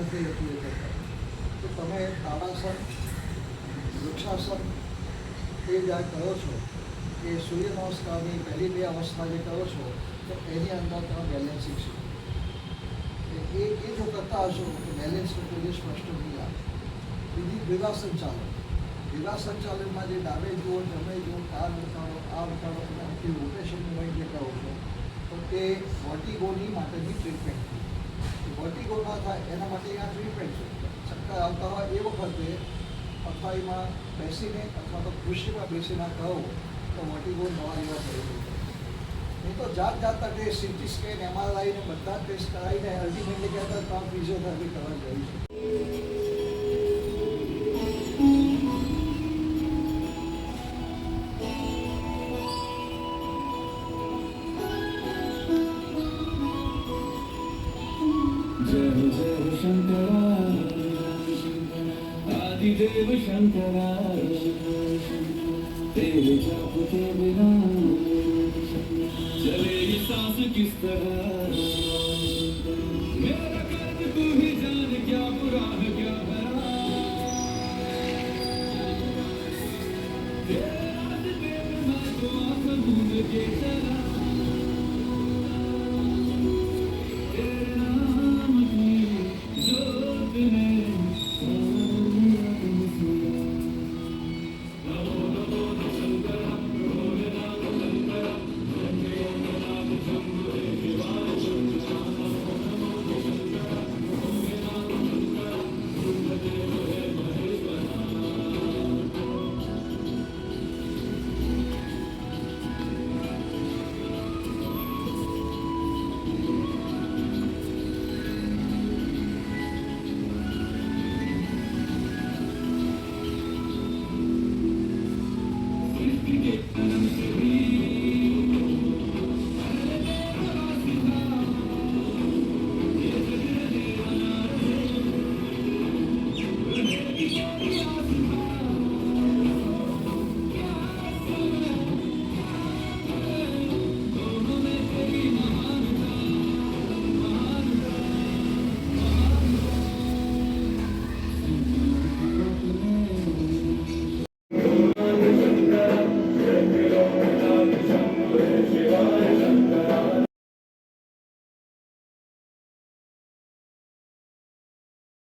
નથી રહેતું એ કરતા. તો તમે તાડાસન, વૃક્ષાસન એ જે કરો છો એ સૂર્ય નમસ્કારની પહેલી બે અવસ્થા જે કરો છો તો એની અંદર તમે બેલેન્સિંગ શીખો. એ જો કરતા હશો તો બેલેન્સ કોઈ સ્પષ્ટ નહીં આવે. બીજી દ્વિગા સંચાલન. દ્વિગા સંચાલનમાં જે ડાબે જુઓ, જમણે જુઓ, કાન ઉઠાડો, આ ઉઠાડો, અને રોટેશન મૂવમેન્ટ જે કરો છો તો તે વર્ટિગોની માટેની ટ્રીટમેન્ટ. વર્ટિગો ના થાય એના માટે આ ટ્રીટમેન્ટ છે. ચક્કર આવતા હોય એ વખતે પથારીમાં બેસીને અથવા તો ખુરશીમાં બેસીને કહો તો વર્ટિગો નવા લેવા પડે. નહીં તો જાત જાતના ટેસ્ટ, સીટી સ્કેન, MRI ને બધા ટેસ્ટ કરાવીને અલ્ટિમેટલી કહેતા તો ફિઝિયોથેરાપી કરવા જવું છે. आदिदेव शंकरा तेरे जाप के बिना चले ये सांस किस तरह मेरा कर्म तू ही जान क्या बुरा है क्या भला तेरे आदिदेव मैं तो आंख मूंद के चला तेरे नाम की जोत है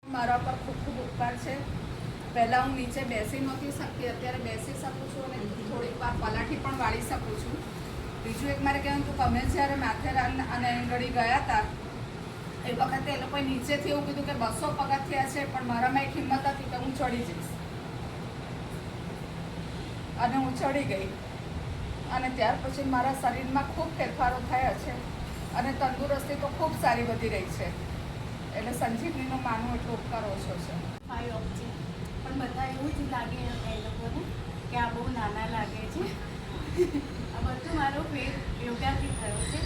મારા પર ખૂબ ખૂબ ઉપકાર છે. પહેલાં હું નીચે બેસી નહોતી શકતી, અત્યારે બેસી શકું છું અને થોડીક વાર પલાઠી પણ વાળી શકું છું. બીજું એક મારે કહેવાનું હતું કે અમે જ્યારે માથેરાન અને એંગડી ગયા હતા એ વખતે એ લોકોએ નીચેથી એવું કીધું કે 200 પગથિયા છે, પણ મારામાં એક હિંમત હતી કે હું ચડી જઈશ અને હું ચડી ગઈ. અને ત્યાર પછી મારા શરીરમાં ખૂબ ફેરફારો થયા છે અને તંદુરસ્તી તો ખૂબ સારી વધી રહી છે. એટલે સંજીવનીનું માનવું એટલો ઉપકાર ઓછો છે. 5 ઓબ્જેક્ટ પણ બધા એવું જ લાગે એ લોકોને કે આ બહુ નાના લાગે છે. આ બધું મારો ફેર યોગાથી થયો છે.